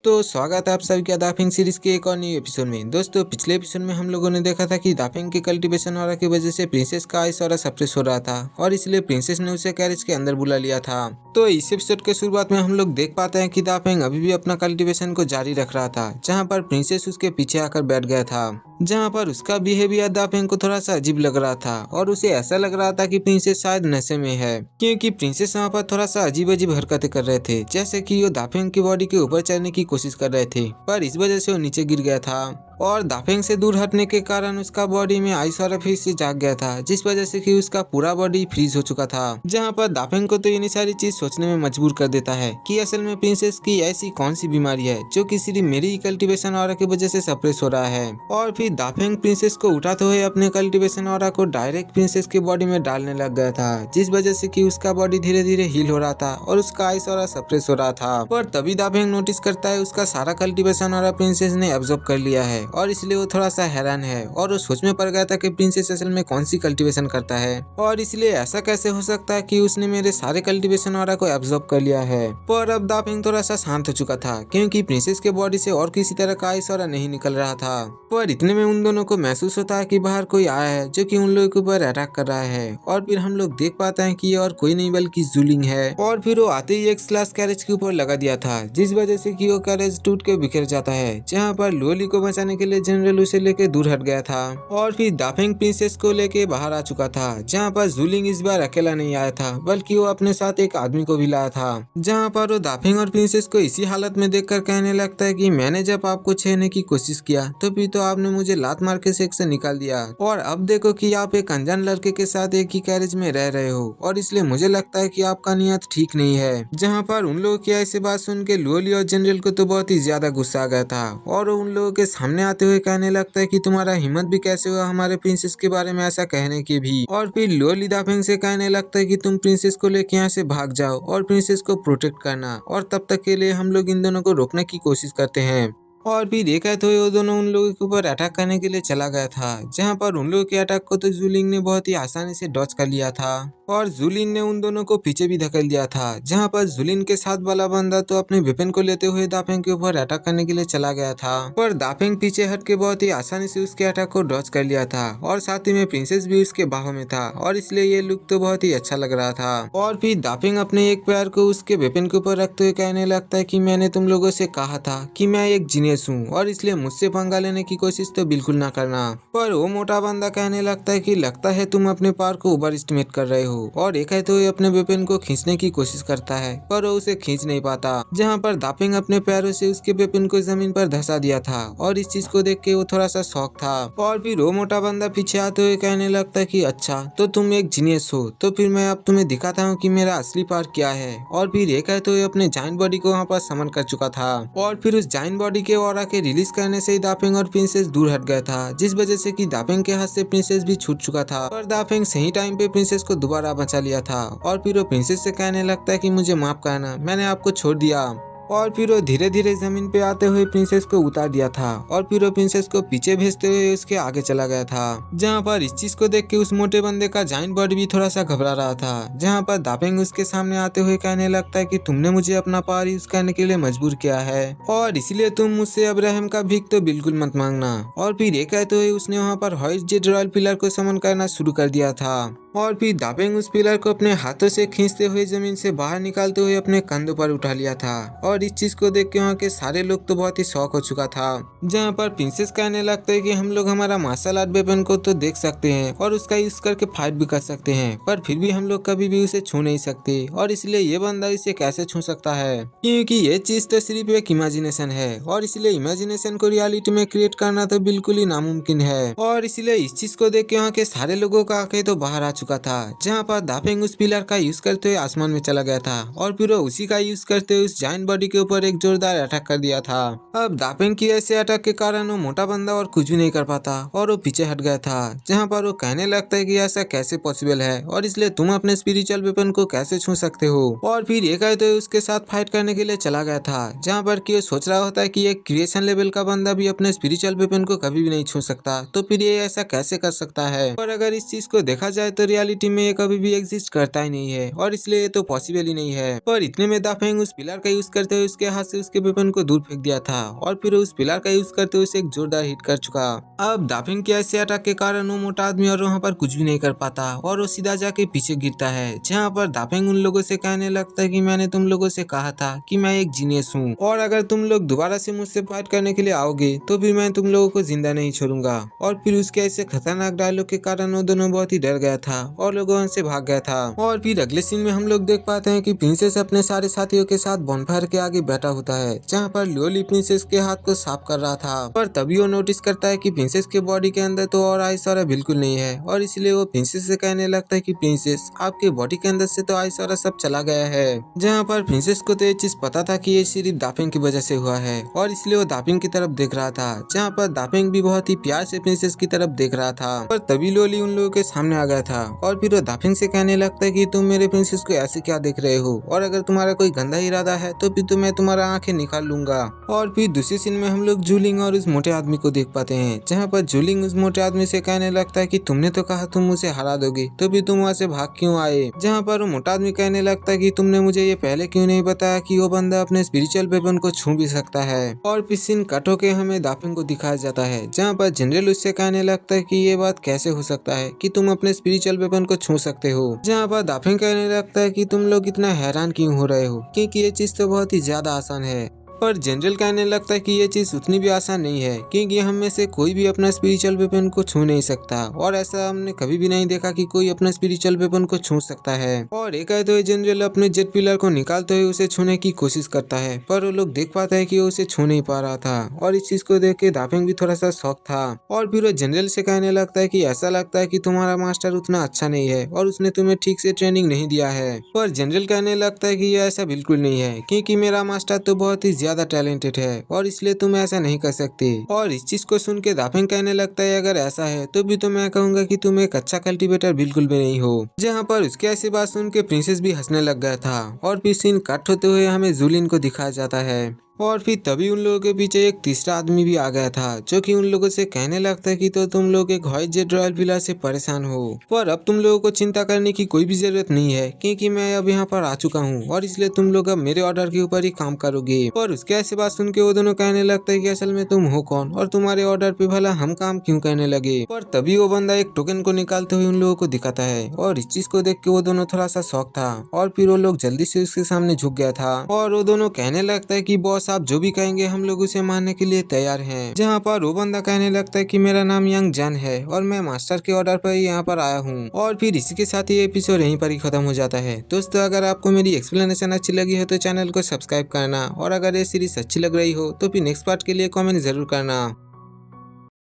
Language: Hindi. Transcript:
तो स्वागत है आप सभी का दाफिंग सीरीज के एक और न्यू एपिसोड में। दोस्तों पिछले एपिसोड में हम लोगों ने देखा था कि दाफिंग के कल्टीवेशन ऑरा की वजह से प्रिंसेस का आइस ऑरा सप्रेस हो रहा था और इसलिए प्रिंसेस ने उसे कैरेज के अंदर बुला लिया था। तो इस एपिसोड के शुरुआत में हम लोग देख पाते हैं कि दाफिंग अभी भी अपना कल्टीवेशन को जारी रख रहा था, जहाँ पर प्रिंसेस उसके पीछे आकर बैठ गया था। जहाँ पर उसका बिहेवियर दाफिंग को थोड़ा सा अजीब लग रहा था और उसे ऐसा लग रहा था कि प्रिंसेस शायद नशे में है, क्योंकि प्रिंसेस वहाँ पर थोड़ा सा अजीब अजीब हरकतें कर रहे थे, जैसे कि वो दाफिंग की बॉडी के ऊपर चढ़ने की कोशिश कर रहे थे, पर इस वजह से वो नीचे गिर गया था और दाफिंग से दूर हटने के कारण उसका बॉडी में आइस ऑरा फिर से जाग गया था, जिस वजह से कि उसका पूरा बॉडी फ्रीज हो चुका था। जहाँ पर दाफिंग को तो ये सारी चीज सोचने में मजबूर कर देता है कि असल में प्रिंसेस की ऐसी कौन सी बीमारी है जो कि सिर्फ मेरी कल्टीवेशन ऑरा की वजह से सप्रेस हो रहा है। और फिर दाफिंग प्रिंसेस को उठाते हुए अपने कल्टीवेशन ऑरा को डायरेक्ट प्रिंसेस की बॉडी में डालने लग गया था, जिस वजह से कि उसका बॉडी धीरे धीरे हील हो रहा था और उसका आइस ऑरा सप्रेस हो रहा था। पर तभी दाफिंग नोटिस करता है उसका सारा कल्टीवेशन ऑरा प्रिंसेस ने एब्जॉर्ब कर लिया है और इसलिए वो थोड़ा सा हैरान है और वो सोच में पड़ गया था कि प्रिंसेस असल में कौन सी कल्टीवेशन करता है और इसलिए ऐसा कैसे हो सकता है कि उसने मेरे सारे कल्टीवेशन ऑरा को एब्जॉर्ब कर लिया है। पर अब दाफिंग थोड़ा सा शांत हो चुका था, क्योंकि प्रिंसेस के बॉडी से और किसी तरह का आइस ऑरा नहीं निकल रहा था। पर इतने में उन दोनों को महसूस होता है कि बाहर कोई आया है जो कि उन लोगों के ऊपर अटैक कर रहा है और फिर हम लोग देख पाते हैं कि ये और कोई नहीं बल्कि जूलिंग है। और फिर वो आते ही एक स्लैश कैरेज के ऊपर लगा दिया था, जिस वजह से कि वो कैरेज टूट के बिखर जाता है। जहाँ पर लोली को बचाने के लिए जनरल उसे लेके दूर हट गया था और फिर दाफिंग प्रिंसेस को लेके बाहर आ चुका था, जहाँ पर जूलिंग इस बार अकेला नहीं आया था बल्कि वो अपने साथ एक आदमी को भी लाया था। जहाँ पर वो दाफिंग और प्रिंसेस को इसी हालत में देखकर कहने लगता है कि मैंने जब आपको छेड़ने की कोशिश किया तो फिर तो आपने मुझे लात मार के सेक्स से निकाल दिया और अब देखो कि आप एक अनजान लड़के के साथ एक ही कैरेज में रह रहे हो और इसलिए मुझे लगता है कि आपका नियत ठीक नहीं है। जहाँ पर उन लोगों की ऐसी बात सुन के लोली और जनरल को तो बहुत ही ज्यादा गुस्सा आ गया था और उन लोगों के सामने आते हुए कहने लगता है कि तुम्हारा हिम्मत भी कैसे हुआ हमारे प्रिंसेस के बारे में ऐसा कहने की भी। और फिर लोली दाफिंग से कहने लगता है कि तुम प्रिंसेस को लेके यहाँ से भाग जाओ और प्रिंसेस को प्रोटेक्ट करना और तब तक के लिए हम लोग इन दोनों को रोकने की कोशिश करते हैं। और फिर देखा तो वो दोनों उन लोगों के ऊपर अटैक करने के लिए चला गया था, जहां पर उन लोगों के अटैक को तो जूलिंग ने बहुत ही आसानी से डॉच कर लिया था और जूलिन ने उन दोनों को पीछे भी धकेल दिया था। जहां पर जूलिन के साथ वाला बंदा तो अपने वेपन को लेते हुए दाफिंग के ऊपर अटैक करने के लिए चला गया था, पर दाफिंग पीछे हट के बहुत ही आसानी से उसके अटैक को डॉच कर लिया था और साथ ही में प्रिंसेस भी उसके बाहों में था और इसलिए ये लुक तो बहुत ही अच्छा लग रहा था। और फिर दाफिंग अपने एक पैर को उसके वेपन के ऊपर रखते हुए कहने लगता है कि मैंने तुम लोगों से कहा था कि मैं एक जीनियस हूँ और इसलिए मुझसे पंगा लेने की कोशिश तो बिल्कुल ना करना। पर वो मोटा बंदा कहने लगता है कि लगता है तुम अपने पावर को ओवर एस्टिमेट कर रहे हो और एक है तो ये अपने वेपन को खींचने की कोशिश करता है पर वो उसे खींच नहीं पाता। जहाँ पर दाफिंग अपने पैरों से उसके वेपन को जमीन पर धंसा दिया था और इस चीज को देख के वो थोड़ा सा शॉक था। और फिर वो मोटा बंदा पीछे आते हुए कहने लगता है कि अच्छा तो तुम एक जीनियस हो, तो फिर मैं अब तुम्हें दिखाता हूँ कि मेरा असली पावर क्या है। और फिर एक है तो ये अपने जाइंट बॉडी को वहाँ पर समन कर चुका था और फिर उस जाइंट बॉडी के ऑरा के रिलीज करने से ही दाफिंग और प्रिंसेस दूर हट गया था, जिस वजह से कि दाफिंग के हाथ से प्रिंसेस भी छूट चुका था। पर दाफिंग सही टाइम पे प्रिंसेस को दोबारा बचा लिया था और फिर वो प्रिंसेस से कहने लगता है कि मुझे माफ करना, मैंने आपको छोड़ दिया। और फिर वो धीरे धीरे जमीन पे आते हुए प्रिंसेस को उतार दिया था और फिर वो प्रिंसेस को पीछे भेजते हुए उसके आगे चला गया था। जहाँ पर इस चीज को देख के उस मोटे बंदे का जाइंट बॉडी भी थोड़ा सा घबरा रहा था। जहाँ पर दाफिंग उसके सामने आते हुए कहने लगता है कि तुमने मुझे अपना पावर यूज करने के लिए मजबूर किया है और इसलिए तुम मुझसे अब रहम का भीख तो बिल्कुल मत मांगना। और फिर ये कहते हुए उसने वहाँ पर हॉइस्ट जेड रॉयल पिलर को समन करना शुरू कर दिया था और फिर दाफिंग उस पिलर को अपने हाथों से खींचते हुए जमीन से बाहर निकालते हुए अपने कंधों पर उठा लिया था और इस चीज को देख के वहाँ के सारे लोग तो बहुत ही शौक हो चुका था। जहाँ पर प्रिंसेस कहने लगता है कि हम लोग हमारा मार्शल आर्ट वेपन को तो देख सकते हैं और उसका यूज करके फाइट भी कर सकते हैं, पर फिर भी हम लोग कभी भी उसे छू नहीं सकते और इसलिए ये बंदा इसे कैसे छू सकता है, क्योंकि ये चीज तो सिर्फ एक इमेजिनेशन है और इसलिए इमेजिनेशन को रियलिटी में क्रिएट करना तो बिल्कुल ही नामुमकिन है। और इसलिए इस चीज को देख के वहाँ के सारे लोगों का आंखें तो बाहर आ चुका था। जहाँ पर दाफिंग उस पिलर का यूज करते हुए आसमान में चला गया था और फिर वो उसी का यूज करते हुए उस जाइंट बॉडी के ऊपर एक जोरदार अटैक कर दिया था। अब दाफिंग की ऐसे अटैक के कारण वो मोटा बंदा और कुछ भी नहीं कर पाता और वो पीछे हट गया था। जहाँ पर वो कहने लगता है कि ऐसा कैसे पॉसिबल है और इसलिए तुम अपने स्पिरिचुअल वेपन को कैसे छू सकते हो। और फिर ये कहते हुए उसके साथ फाइट करने के लिए चला गया था। जहाँ पर कि वो सोच रहा होता है कि एक क्रिएशन लेवल का बंदा भी अपने स्पिरिचुअल वेपन को कभी भी नहीं छू सकता, तो फिर ये ऐसा कैसे कर सकता है। और अगर इस चीज को देखा जाए तो रियलिटी में ये कभी भी एग्जिस्ट करता ही नहीं है और इसलिए ये तो पॉसिबल ही नहीं है। पर इतने में दाफेंग उस पिलर का यूज करते हुए उसके हाथ से उसके वेपन को दूर फेंक दिया था और फिर उस पिलर का यूज करते हुए उसे एक जोरदार हिट कर चुका। अब दाफेंग के ऐसे अटैक के कारण वो मोटा आदमी और वहाँ पर कुछ भी नहीं कर पाता और वो सीधा जाके पीछे गिरता है, जहाँ पर दाफेंग उन लोगों से कहने लगता है कि मैंने तुम लोगों से कहा था कि मैं एक जीनियस हूँ और अगर तुम लोग दोबारा से मुझसे फाइट करने के लिए आओगे तो फिर मैं तुम लोगों को जिंदा नहीं छोड़ूंगा। और फिर उसके ऐसे खतरनाक डायलॉग के कारण वो दोनों बहुत ही डर गया था और लोगों से भाग गया था। और फिर अगले सीन में हम लोग देख पाते हैं कि प्रिंसेस अपने सारे साथियों के साथ बॉनफायर के आगे बैठा होता है, जहाँ पर लियोली प्रिंसेस के हाथ को साफ कर रहा था। पर तभी वो नोटिस करता है कि प्रिंसेस के बॉडी के अंदर तो और आइसोरा बिल्कुल नहीं है और इसलिए वो प्रिंसेस से कहने लगता है कि प्रिंसेस आपके बॉडी के अंदर से तो आइसोरा सब चला गया है। जहाँ पर प्रिंसेस को तो ये चीज पता था कि ये सिर्फ दाफेंग की वजह से हुआ है और इसलिए वो दाफेंग की तरफ देख रहा था, जहाँ पर दाफेंग भी बहुत ही प्यार से प्रिंसेस की तरफ देख रहा था। पर तभी लोली उन लोगों के सामने आ गया था और फिर वो दाफेंग से कहने लगता है कि तुम मेरे प्रिंसेस को ऐसे क्या देख रहे हो और अगर तुम्हारा कोई गंदा इरादा है तो फिर तो मैं तुम्हारा आंखें निकाल लूंगा। और फिर दूसरे सीन में हम लोग जूलिंग और उस मोटे आदमी को देख पाते हैं, जहाँ पर जूलिंग उस मोटे आदमी से कहने लगता है कि तुमने तो कहा तुम मुझे हरा दोगे तो फिर तुम वहाँ से भाग क्यों आए। जहाँ पर वो मोटा आदमी कहने लगता है कि तुमने मुझे ये पहले क्यों नहीं बताया कि वो बंदा अपने स्पिरिचुअल वेपन को छू भी सकता है। और फिर सीन कट होके हमें दाफेंग को दिखाया जाता है, जहाँ पर जनरल उससे कहने लगता है कि ये बात कैसे हो सकता है कि तुम अपने स्पिरिचुअल वेपन को छू सकते हो। जहाँ पर दाफेंग कहने लगता है कि तुम लोग इतना हैरान क्यों हो रहे हो क्योंकि ये चीज तो बहुत ही ज्यादा आसान है। पर जनरल कहने लगता है कि ये चीज उतनी भी आसान नहीं है क्योंकि हम में से कोई भी अपना स्पिरिचुअल वेपन को छू नहीं सकता और ऐसा हमने कभी भी नहीं देखा कि कोई अपना स्पिरिचुअल वेपन को छू सकता है। और एक कहते हुए जनरल अपने जेट पिलर को निकालते हुए उसे छूने की कोशिश करता है, पर वो लोग देख पाता है कि वो उसे छू नहीं पा रहा था और इस चीज को देख के दाफेंग भी थोड़ा सा शॉक था। और फिर वो जनरल से कहने लगता है कि ऐसा लगता है कि तुम्हारा मास्टर उतना अच्छा नहीं है और उसने तुम्हें ठीक से ट्रेनिंग नहीं दिया है। पर जनरल कहने लगता है कि ये ऐसा बिल्कुल नहीं है क्योंकि मेरा मास्टर तो बहुत ही ज्यादा टैलेंटेड है और इसलिए तुम ऐसा नहीं कर सकते। और इस चीज को सुन के दाफेंग कहने लगता है अगर ऐसा है तो भी तो मैं कहूंगा कि तुम एक अच्छा कल्टीवेटर बिल्कुल भी नहीं हो। जहाँ पर उसके ऐसी बात सुन के प्रिंसेस भी हंसने लग गया था। और फिर सीन कट होते हुए हमें जूलिन को दिखाया जाता है और फिर तभी उन लोगों के पीछे एक तीसरा आदमी भी आ गया था, जो कि उन लोगों से कहने लगता है कि तो तुम लोग एक हवाई जेट रॉयल विला से परेशान हो, पर अब तुम लोगों को चिंता करने की कोई भी जरूरत नहीं है क्योंकि मैं अब यहाँ पर आ चुका हूँ और इसलिए तुम लोग अब मेरे ऑर्डर के ऊपर ही काम करोगे। और उसके ऐसे बात सुन के वो दोनों कहने लगता है कि असल में तुम हो कौन और तुम्हारे ऑर्डर पे भला हम काम क्यों करने लगे। पर तभी वो बंदा एक टोकन को निकालते हुए उन लोगों को दिखाता है और इस चीज को देख के वो दोनों थोड़ा सा शौक था और फिर वो लोग जल्दी से उसके सामने झुक गया था। और वो दोनों कहने लगता है कि बॉस आप जो भी कहेंगे हम लोग उसे मानने के लिए तैयार हैं। जहाँ पर वो बंदा कहने लगता है कि मेरा नाम यंग जन है और मैं मास्टर के ऑर्डर पर यहाँ पर आया हूँ। और फिर इसी के साथ ये एपिसोड यहीं पर ही खत्म हो जाता है। दोस्तों अगर आपको मेरी एक्सप्लेनेशन अच्छी लगी हो तो चैनल को सब्सक्राइब करना और अगर ये सीरीज अच्छी लग रही हो तो फिर नेक्स्ट पार्ट के लिए कमेंट जरूर करना।